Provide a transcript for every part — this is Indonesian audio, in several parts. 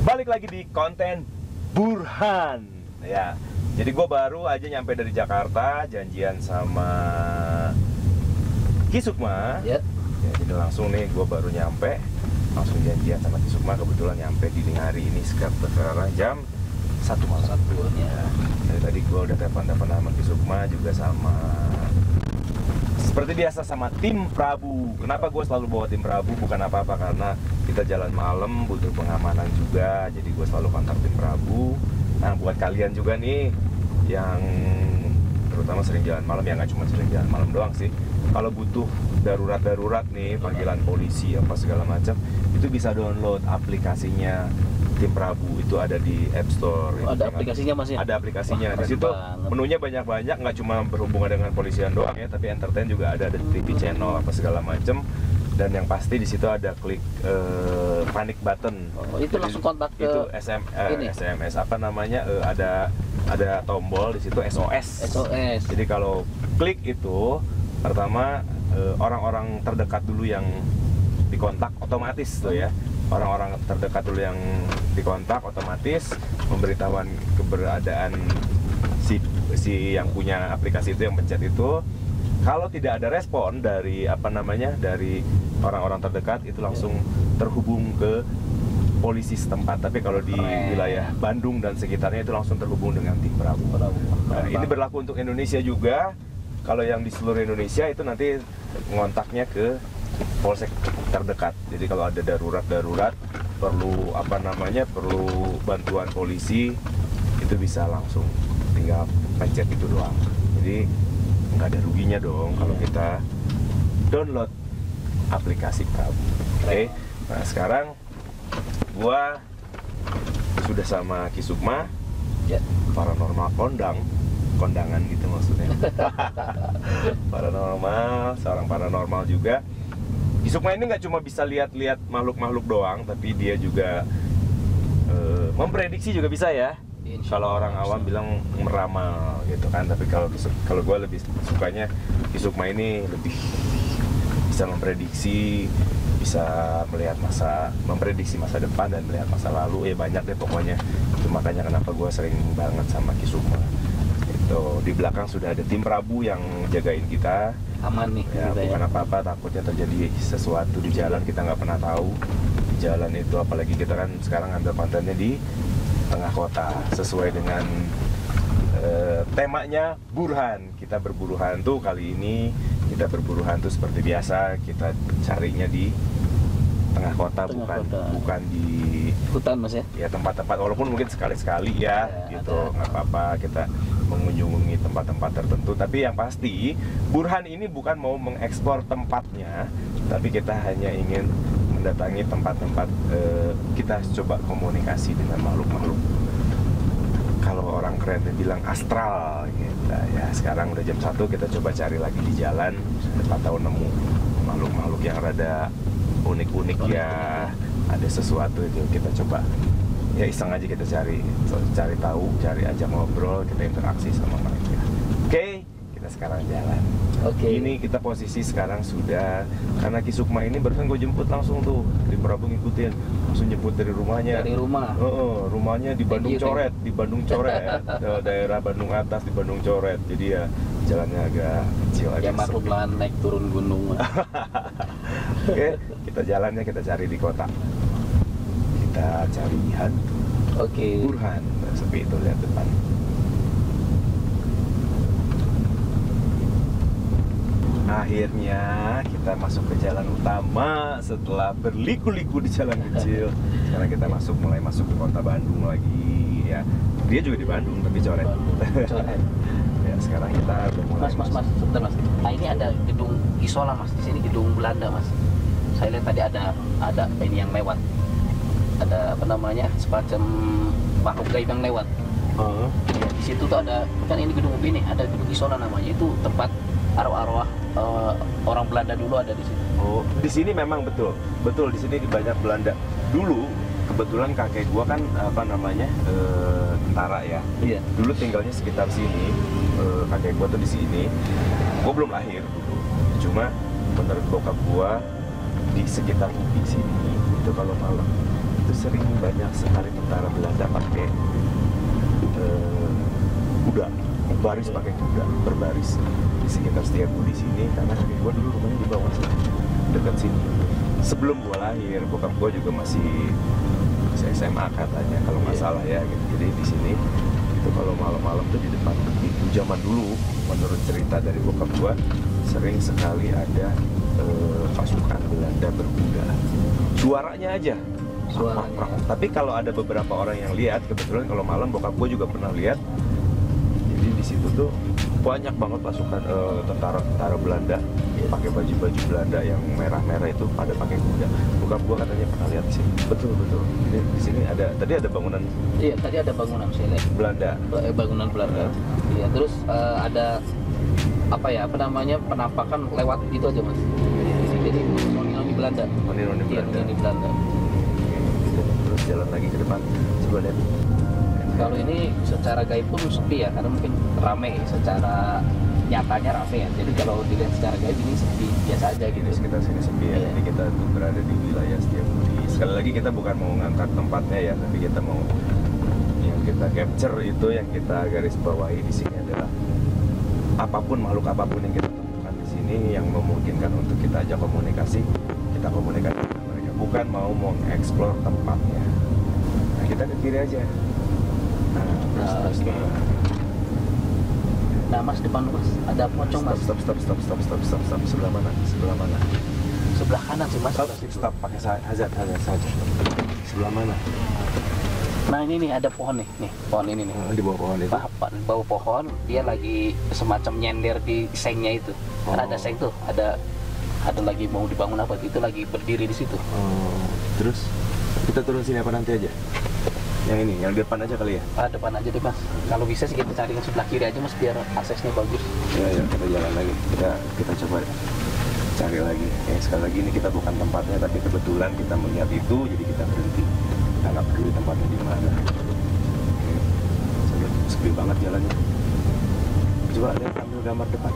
Balik lagi di konten Burhan ya. Jadi gue baru aja nyampe dari Jakarta, janjian sama Kisukma ya, jadi langsung nih gue baru nyampe, langsung janjian sama Kisukma. Kebetulan nyampe di hari ini sekarang jam 1 malam ya. Dari tadi gue udah telepon sama Kisukma, juga sama seperti biasa sama tim Prabu. Kenapa gue selalu bawa tim Prabu? Bukan apa-apa, karena kita jalan malam butuh pengamanan juga, jadi gue selalu kontak tim Prabu. Nah, buat kalian juga nih yang terutama sering jalan malam, ya nggak cuma sering jalan malam doang sih, kalau butuh darurat nih, panggilan polisi apa segala macam, itu bisa download aplikasinya tim Prabu. Itu ada di App Store. Ada aplikasinya Mas ya? Ada aplikasinya. Di situ menunya banyak-banyak, nggak cuma berhubungan dengan polisian doang ya, tapi entertain juga ada TV channel apa segala macam. Dan yang pasti di situ ada klik panic button. Oh, itu jadi, langsung kontak ke itu SMS apa namanya, ada tombol di situ SOS. Jadi kalau klik itu pertama orang-orang terdekat dulu yang dikontak otomatis tuh ya. Orang-orang terdekat dulu yang dikontak otomatis memberitahuan keberadaan si yang punya aplikasi itu, yang pencet itu. Kalau tidak ada respon dari dari orang-orang terdekat, itu langsung terhubung ke polisi setempat. Tapi kalau di wilayah Bandung dan sekitarnya itu langsung terhubung dengan tim Prabu. Nah, ini berlaku untuk Indonesia juga. Kalau yang di seluruh Indonesia itu nanti ngontaknya ke polsek terdekat. Jadi kalau ada darurat perlu perlu bantuan polisi, itu bisa langsung tinggal pencet itu doang. Jadi nggak ada ruginya dong kalau kita download aplikasi Prabu. Oke. Nah, sekarang gua sudah sama Kisukma ya, paranormal kondangan gitu maksudnya. Paranormal, seorang paranormal juga. Kisukma ini nggak cuma bisa lihat-lihat makhluk-makhluk doang, tapi dia juga memprediksi juga bisa ya. Kalau orang awam bilang meramal gitu kan, tapi kalau gue lebih sukanya Kisukma ini lebih bisa memprediksi, bisa memprediksi masa depan dan melihat masa lalu. Ya banyak deh pokoknya. Itu makanya kenapa gue sering banget sama Kisukma. Itu di belakang sudah ada tim Prabu yang jagain kita. Aman nih ya, bukan apa-apa, takutnya terjadi sesuatu di jalan, kita nggak pernah tahu di jalan itu, apalagi kita kan sekarang ambil kontennya di tengah kota sesuai dengan temanya Burhan. Kita berburu hantu. Kali ini kita berburu hantu seperti biasa, kita carinya di tengah kota, bukan di hutan Mas ya. Ya tempat-tempat, walaupun mungkin sekali-sekali ya gitu, nggak apa-apa kita mengunjungi tempat-tempat tertentu. Tapi yang pasti Burhan ini bukan mau mengeksplor tempatnya, tapi kita hanya ingin mendatangi tempat-tempat, kita coba komunikasi dengan makhluk-makhluk. Kalau orang keren bilang astral gitu ya. Sekarang udah jam 1, kita coba cari lagi di jalan, siapa tahu nemu makhluk-makhluk yang rada unik-unik ya. Ada sesuatu itu kita coba ya, iseng aja kita cari tahu, cari ajak ngobrol, kita interaksi sama mereka. Oke, kita sekarang jalan. Ini kita posisi sekarang sudah, karena Kisukma ini barusan gue jemput langsung tuh di Prabu, ngikutin langsung jemput dari rumahnya. Dari rumah. Rumahnya di Bandung Coret, daerah Bandung Atas, di Bandung Coret. Jadi ya jalannya agak kecil, agak makhluk lahan naik turun gunung. Oke, kita jalannya kita cari di kota. Kita cari hantu. Burhan, sepi itu, lihat depan. Akhirnya kita masuk ke jalan utama setelah berliku-liku di jalan kecil. Sekarang kita mulai masuk ke kota Bandung lagi ya. Dia juga di Bandung tapi coret. Ya. sekarang kita udah mulai. Mas, sebentar mas. Nah ini ada gedung Isola mas, di sini gedung Belanda mas. Saya lihat tadi ada ini yang lewat, ada apa namanya semacam makhluk gaib yang lewat. Ya, di situ tuh ada, kan ini gedung UPI nih, ada gedung Isola namanya, itu tempat arwah-arwah orang Belanda dulu ada di situ. Oh, di sini memang betul di sini banyak Belanda. Dulu kebetulan kakek gua kan apa namanya tentara ya. Iya. Dulu tinggalnya sekitar sini. Kakek gua tuh di sini. Gua belum lahir dulu. Cuma menurut bokap gua di sekitar UPI sini itu kalau malam itu sering banyak sekali tentara Belanda pakai kuda, baris pakai kuda, berbaris di sekitar Setiabudi sini, karena kakek gua dulu rumahnya di bawah sini, dekat sini. Sebelum gua lahir, bokap gua juga masih SMA katanya kalau nggak salah ya gitu. Jadi di sini itu kalau malam-malam tuh di depan itu zaman dulu menurut cerita dari bokap gua sering sekali ada pasukan Belanda berkuda. Suaranya aja. Tapi kalau ada beberapa orang yang lihat, kebetulan kalau malam bokap gua juga pernah lihat. Jadi di situ tuh banyak banget pasukan tentara Belanda pakai baju Belanda yang merah-merah itu pada pakai kuda. Bokap gua katanya pernah lihat di sini. Betul. Jadi di sini tadi ada bangunan. Iya, tadi ada bangunan saya lihat. Belanda. Bangunan Belanda. Iya, terus ada apa namanya penampakan lewat itu aja mas. Jadi noni Belanda. Noni Belanda. Terus jalan lagi ke depan. Coba lihat. Kalau ini secara gaib pun sepi ya, karena mungkin rame secara nyatanya rame ya. Jadi kalau dilihat secara gaib ini sepi biasa aja gitu. Sekitar sini sepi ya. Jadi kita tuh berada di wilayah Setiabudi. Sekali lagi kita bukan mau ngangkat tempatnya ya, tapi kita mau yang kita capture itu, yang kita garis bawahi di sini adalah makhluk apapun yang kita temukan di sini yang memungkinkan untuk kita ajak komunikasi, kita komunikasi dengan mereka. Bukan mau mengeksplor tempatnya. Nah, kita ke kiri aja. Terus. Nah mas, depan mas ada pocong mas. Stop. Sebelah mana? Sebelah kanan sih mas. Stop. Pakai hazard saja. Sebelah mana? Nah ini nih ada pohon nih pohon ini nih. Di bawah pohon itu. Di bawah pohon dia lagi semacam nyender di sengnya itu. Karena ada seng tuh, ada lagi mau dibangun apa itu, lagi berdiri di situ. Terus kita turun sini apa nanti aja? Yang ini, yang depan aja kali ya? Depan aja deh mas. Kalau bisa sih kita cari yang sebelah kiri aja mas, biar aksesnya bagus. Ya kita jalan lagi. Kita coba cari lagi. Sekali lagi ini kita bukan tempatnya, tapi kebetulan kita melihat itu, jadi kita berhenti. Kita nggak peduli tempatnya di mana. Sepi banget jalannya. Coba lihat, ambil gambar depan.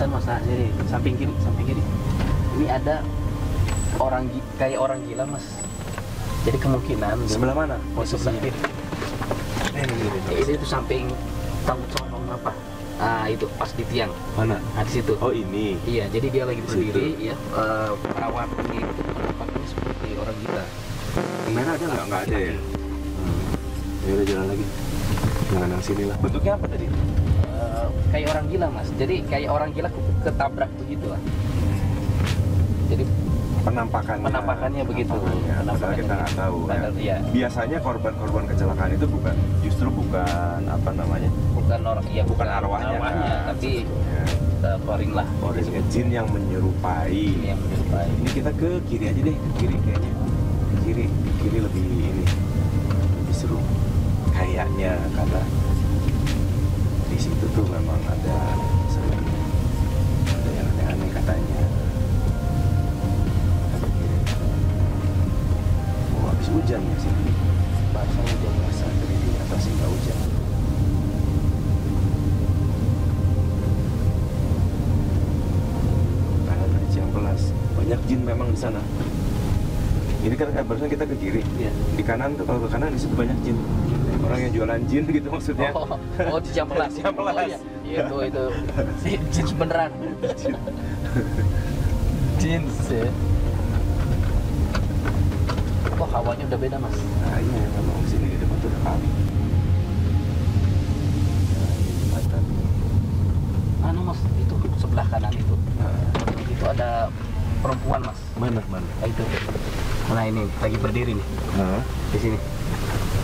Mas, nah, jadi samping kiri ini ada kayak orang gila mas. Jadi kemungkinan sebelah mana? Sebelah kiri. Ini tuh samping tanggut sombong apa? Itu pas di tiang. Mana? Di situ. Oh ini. Iya, jadi dia lagi berdiri ya. Perawat ini penampakannya seperti orang gila. Merah ada nggak? Nggak ada ya. Ya udah jalan lagi. Jangan sini lah. Bentuknya apa tadi? Kayak orang gila mas, jadi kayak orang gila ketabrak begitu lah. Jadi penampakannya begitu. Padahal kita nggak tahu. Ya. Biasanya korban kecelakaan itu bukan apa namanya? Bukan arwahnya kan, tapi poring lah. Poringnya jin yang menyerupai. Ini kita ke kiri aja deh, ke kiri kayaknya. Kiri lebih lebih seru. Kayaknya karena di situ tuh memang ada yang aneh-aneh katanya. Habis hujan ya sih. Basah dari di atas sih nggak hujan. Ada Ciampelas. Banyak jin memang di sana. Ini kan barusan kita ke kiri. Ya. Di kanan tuh, kalau ke kanan di situ banyak jin. Orang yang jualan jin gitu maksudnya. Di Ciampelas. Iya itu jin beneran. Jin sih. Hawanya udah beda mas. Nah iya, memang sini di depan tuh ada kali. Mas, itu sebelah kanan itu. Itu ada perempuan mas. Mana? Itu. Nah ini lagi berdiri nih. Hah? Di sini.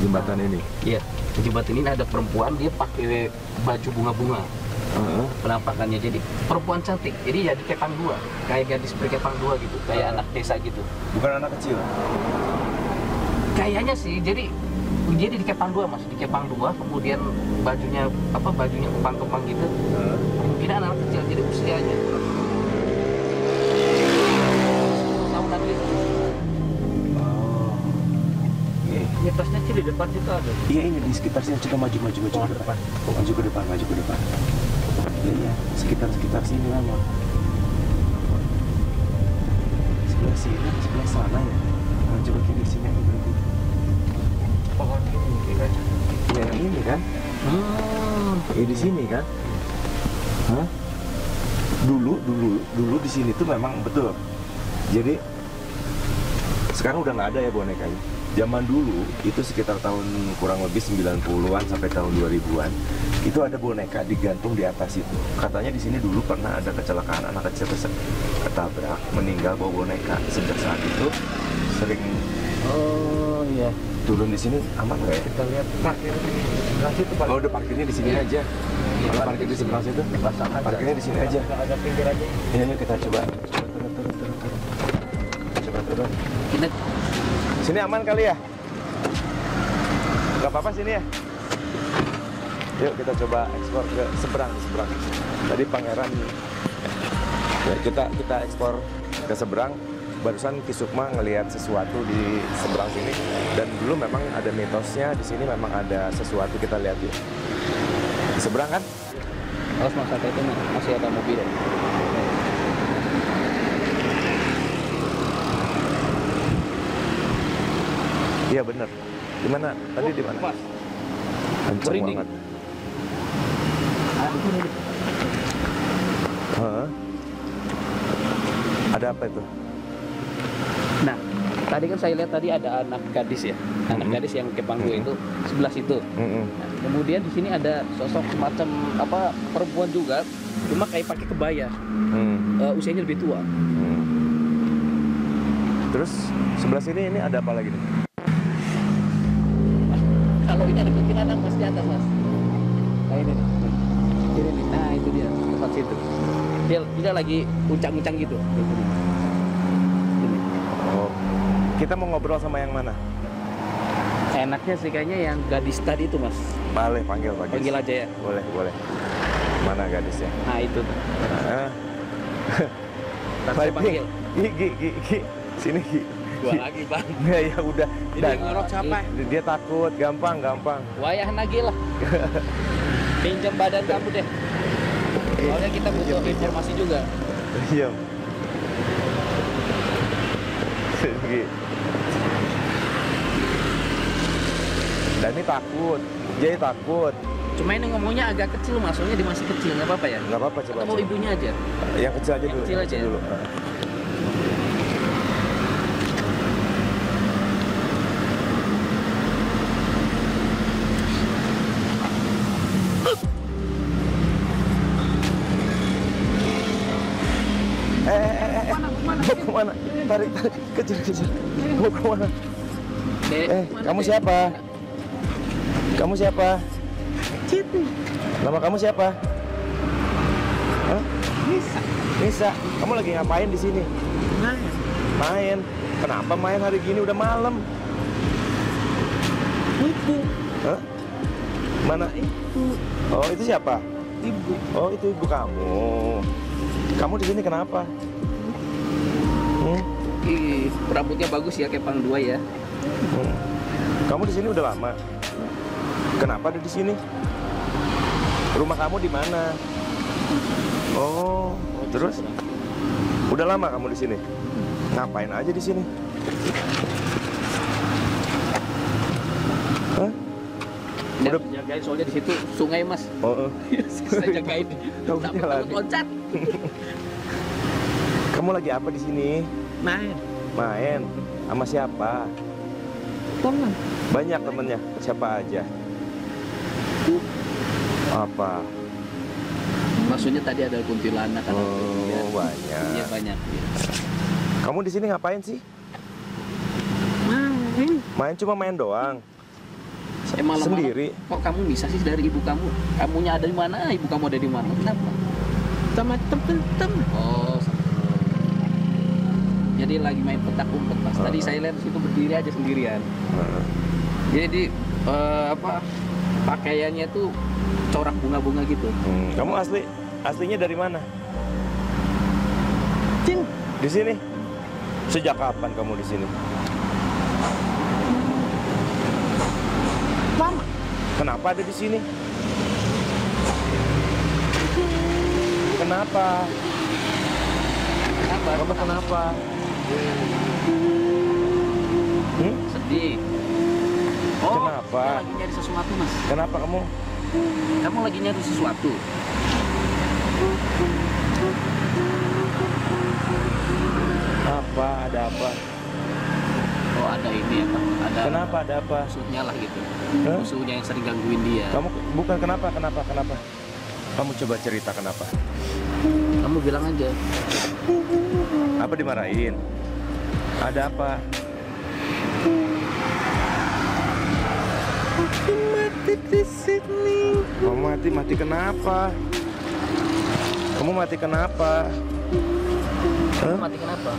Jembatan ini. Iya. Di jembatan ini ada perempuan, dia pakai baju bunga-bunga. Penampakannya jadi perempuan cantik. Jadi jadi kepang dua, kayak gadis berkepang dua gitu, kayak anak desa gitu. Bukan anak kecil. Kayaknya sih. Jadi di kepang dua mas, di kepang dua, kemudian bajunya kepang-kepang gitu. Mungkin anak kecil, jadi usianya 10 tahunan gitu. Ini tasnya di depan situ ada. Iya, ini di sekitar sini. Coba maju ke depan. Maju ke depan. Iya, sekitar sini memang. Sebelah sini, sebelah sana ya. Coba kiri sini aku berarti. Pohon ini kira. Ya ini kan? Di sini kan? Hah? Dulu di sini tuh memang betul. Jadi sekarang udah nggak ada ya bonekanya. Zaman dulu itu sekitar tahun kurang lebih 90-an sampai tahun 2000-an itu ada boneka digantung di atas itu. Katanya di sini dulu pernah ada kecelakaan anak kecil ketabrak, meninggal bawa boneka. Sejak saat itu sering turun di sini. Aman nggak ya? Kita lihat parkir di sebelah situ. Oh, udah parkirnya di sini aja. Kalau parkir di sebelah situ, parkirnya di sini aja. Ada pinggir aja. Iya, yuk kita coba. Coba turun. Sini aman kali ya? Gak apa-apa sini ya? Yuk kita coba ekspor ke seberang. Tadi pangeran ya, kita ekspor ke seberang. Barusan Ki Sukma ngelihat sesuatu di seberang sini, dan dulu memang ada mitosnya di sini, memang ada sesuatu. Kita lihat yuk. Di seberang kan? Awas mas, itu masih ada mobil. Iya bener. Di mana? Tadi di mana? Kenceng Merinding. banget. Hah? Ada apa itu? Nah, tadi kan saya lihat tadi ada anak gadis ya, anak gadis yang kepang dua itu sebelah situ. Nah, kemudian di sini ada sosok semacam perempuan juga, cuma kayak pakai kebaya, usianya lebih tua. Terus sebelah sini ini ada apa lagi nih? Kalau ini ada kuntilanak mas di atas mas. Nah ini nih. Ini nih. Nah itu dia tempat situ. Dia lagi uncang-uncang gitu. Ini. Oh, kita mau ngobrol sama yang mana? Enaknya sih kayaknya yang gadis tadi itu mas. Boleh panggil Pak Gis. Panggil aja ya. Boleh. Mana gadisnya? Nah itu. Baik, panggil. Gi. Sini Gi. Gua lagi bang. Ya udah. Ini ngorok siapa? Dia takut, gampang. Wayah nagih lah. Pinjam badan kamu deh. Soalnya kita butuh informasi juga. Iya. Gi. Dan ini takut. Jay takut. Cuma ini ngomongnya agak kecil mas, soalnya dia masih kecil, nggak apa-apa ya? Nggak apa-apa, coba. Atau mau ibunya aja? Yang kecil aja Yang dulu. kecil aja ya? Dulu. Mau kemana? Tarik, kejar. Mau kemana? Kamu siapa? Kamu siapa? Nama kamu siapa? Hah? Nisa. Kamu lagi ngapain di sini? Main. Kenapa main hari gini? Udah malam. Ibu. Hah? Mana? Ibu. Oh, itu siapa? Ibu. Oh, itu ibu kamu. Kamu di sini kenapa? Ih, rambutnya bagus ya, kepang dua ya. Kamu di sini udah lama. Kenapa ada di sini? Rumah kamu di mana? Oh, terus? Udah lama kamu di sini? Ngapain aja di sini? Hah? Udah jagain soalnya di situ sungai mas. Oh. Saya jagain. Kamu Takut lagi. loncat. Kamu lagi apa di sini? Main. Main sama siapa? Teman. Banyak temennya. Siapa aja? Apa? Maksudnya tadi ada kuntilanak kan? Oh, banyak. Iya banyak. Kamu di sini ngapain sih? Main cuma main doang. Saya malam sendiri. Kok kamu bisa sih dari ibu kamu? Kamunya ada di mana? Ibu kamu ada di mana? Kenapa? Sama temen-temen. Oh, jadi lagi main petak umpet mas. Tadi saya lihat situ berdiri aja sendirian. Jadi pakaiannya tuh corak bunga-bunga gitu. Kamu aslinya dari mana? Cing. Di sini. Sejak kapan kamu di sini? Lama. Kenapa ada di sini? Kenapa? Kamu kenapa? Sedih. Oh, Kenapa? Kamu lagi nyari sesuatu mas. Kenapa kamu? Kamu lagi nyari sesuatu. Apa? Ada apa? Oh ada ini ya pak. Ada. Kenapa? Ada apa? Musuhnya lah gitu. Hah? Musuhnya yang sering gangguin dia. Kamu bukan kenapa? Kamu coba cerita kenapa? Kamu bilang aja. Apa dimarahin? Ada apa? Mati di sini. Kamu mati kenapa? Kamu mati kenapa? Kamu mati kenapa?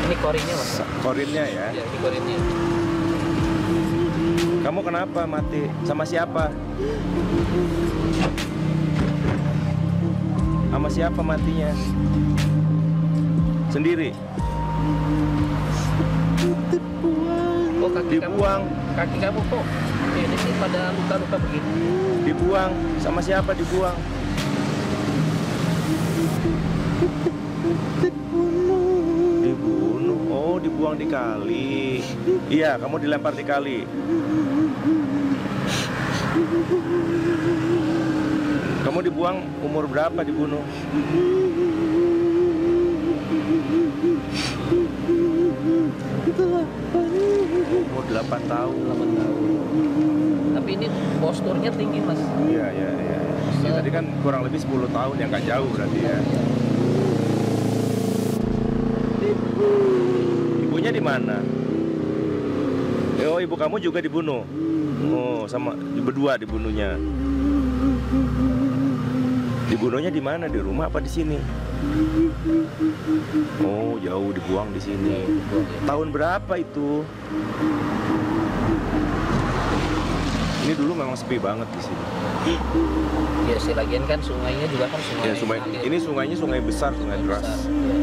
Ini korinnya mas. Korinnya ya? Ya ini korinnya. Kamu kenapa mati? Sama siapa? Sama siapa matinya? Sendiri? Oh kaki Dibuang? Kaki kamu kok ini sih pada luka-luka begini. Dibuang? Sama siapa dibuang? Dibunuh? Oh, dibuang di kali. Iya, kamu dilempar di kali. Kamu dibuang umur berapa dibunuh? Umur 8 tahun. 8 tahun. Tapi ini posturnya tinggi mas. Iya. Ya, tadi kan kurang lebih 10 tahun yang gak jauh berarti ya. Ibunya di mana? Oh, ibu kamu juga dibunuh. Oh, sama berdua dibunuhnya. Dibunuhnya di mana? Di rumah apa di sini? Oh, jauh dibuang di sini. Tahun berapa itu? Ini dulu memang sepi banget di sini. Ya sih lagian kan sungainya juga kan sungai. Ya, sungai. Ini sungainya sungai besar, sungai deras. Besar, ya.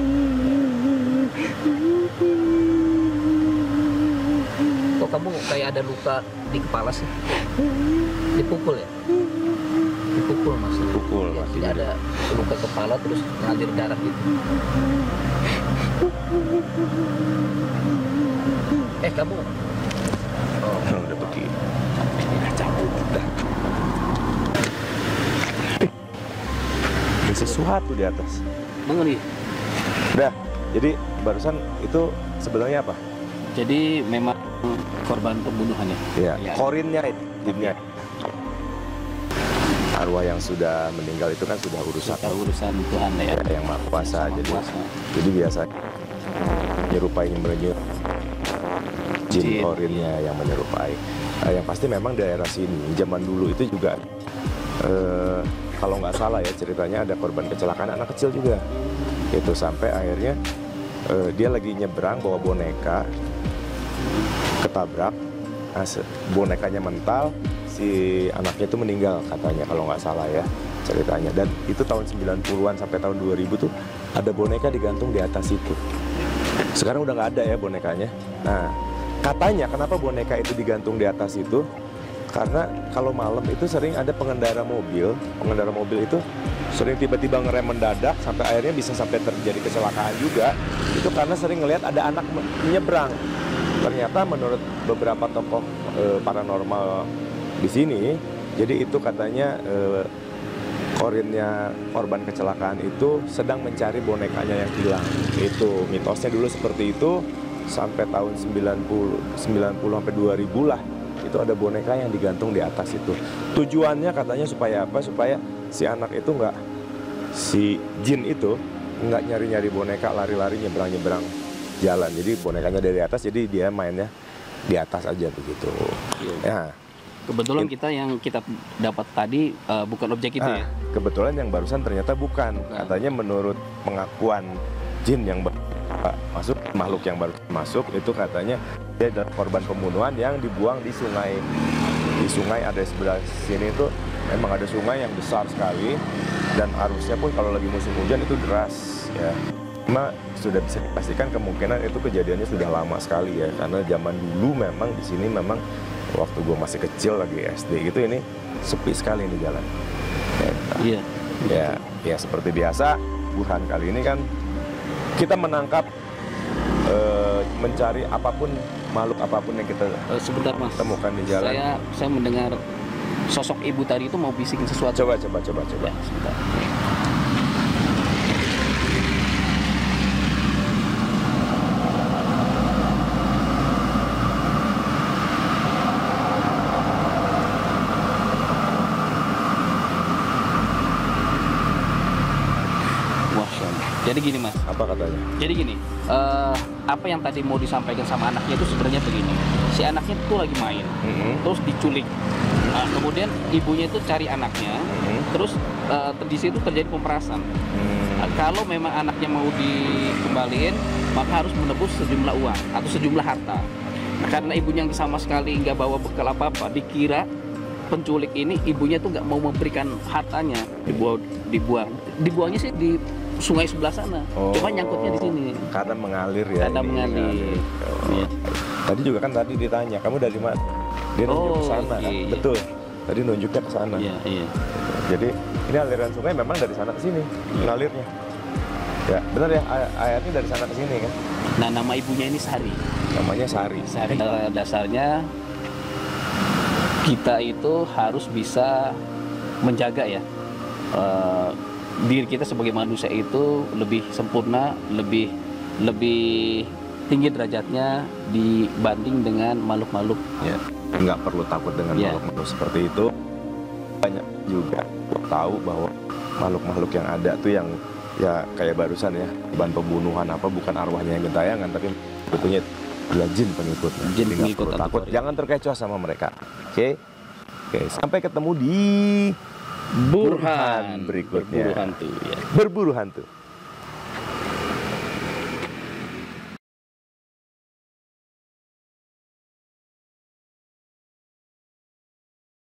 Kok kamu kayak ada luka di kepala sih? Dipukul ya? Dipukul mas. Pukul, Ya, masih tidak ada luka kepala terus ngalir darah gitu. Kamu. Oh, udah pergi. Cabut dah. Ada sesuatu di atas. Bangun nih. Udah. Jadi barusan itu sebenarnya apa? Jadi memang korban pembunuhan ya? Iya. Ya. Korinnya, jinnya. Arwah yang sudah meninggal itu kan sudah urusan Tuhan ya. yang Maha Kuasa. Maha Jadi Kuasa. jadi biasa menyerupai jin korinnya yang menyerupai. Yang pasti memang daerah sini zaman dulu itu juga kalau nggak salah ya ceritanya ada korban kecelakaan anak kecil juga. Itu sampai akhirnya dia lagi nyebrang bawa boneka, ketabrak, bonekanya mental, si anaknya itu meninggal katanya kalau nggak salah ya ceritanya. Dan itu tahun 90-an sampai tahun 2000 tuh ada boneka digantung di atas itu. Sekarang udah nggak ada ya bonekanya. Nah, katanya kenapa boneka itu digantung di atas itu? Karena kalau malam itu sering ada pengendara mobil itu sering tiba-tiba ngerem mendadak sampai akhirnya bisa sampai terjadi kecelakaan juga. Itu karena sering ngelihat ada anak menyeberang. Ternyata menurut beberapa tokoh paranormal di sini, jadi itu katanya korinnya korban kecelakaan itu sedang mencari bonekanya yang hilang. Itu mitosnya dulu seperti itu sampai tahun 90 sampai 2000 lah. Itu ada boneka yang digantung di atas itu. Tujuannya katanya supaya apa? Supaya si anak itu si jin itu nggak nyari-nyari boneka, lari-lari nyebrang-nyebrang jalan. Jadi bonekanya dari atas, jadi dia mainnya di atas aja begitu. Ya. Kebetulan kita yang kita dapat tadi bukan objek itu ya. Kebetulan yang barusan ternyata bukan. Katanya menurut pengakuan jin yang masuk, makhluk yang baru masuk itu katanya dia adalah korban pembunuhan yang dibuang di sungai. Di sungai ada sebelah sini itu memang ada sungai yang besar sekali dan arusnya pun kalau lagi musim hujan itu deras ya. Cuma sudah bisa dipastikan kemungkinan itu kejadiannya sudah lama sekali ya, karena zaman dulu memang di sini memang waktu gue masih kecil lagi SD gitu ini sepi sekali nih jalan. Iya. Ya seperti biasa Burhan kali ini kan kita menangkap mencari apapun makhluk apapun yang kita sebentar mas, temukan di jalan. Saya mendengar sosok ibu tadi itu mau bisikin sesuatu. Coba. Ya, sebentar. Jadi gini mas. Apa katanya? Jadi gini, apa yang tadi mau disampaikan sama anaknya itu sebenarnya begini. Si anaknya tuh lagi main, terus diculik. Kemudian ibunya itu cari anaknya, terus di situ terjadi pemerasan. Kalau memang anaknya mau dikembaliin, maka harus menebus sejumlah uang atau sejumlah harta. Nah, karena ibunya sama sekali nggak bawa bekal apa-apa, dikira penculik ini ibunya tuh nggak mau memberikan hartanya, dibuangnya sih di sungai sebelah sana. Cuma nyangkutnya di sini. Karena mengalir ya. Karena mengalir. Iya. Tadi juga kan tadi ditanya, kamu dari mana? Dia nunjuk ke sana kan? Betul. Tadi nunjuknya ke sana. Iya. Jadi ini aliran sungai memang dari sana ke sini mengalirnya. Ya, benar ya, airnya dari sana ke sini kan. Nah, nama ibunya ini Sari. Namanya Sari. Dasarnya kita itu harus bisa menjaga ya. Diri kita sebagai manusia itu lebih sempurna, lebih tinggi derajatnya dibanding dengan makhluk-makhluk. Ya, nggak perlu takut dengan makhluk-makhluk seperti itu. Banyak juga tahu bahwa makhluk-makhluk yang ada tuh yang ya kayak barusan ya, bahan pembunuhan apa bukan arwahnya yang gentayangan, tapi sebetulnya adalah jin pengikutnya. Jin Jadi nggak perlu takut, jangan terkecoh sama mereka. Oke, sampai ketemu di Burhan berikutnya. Berburu hantu ya. Berburu hantu.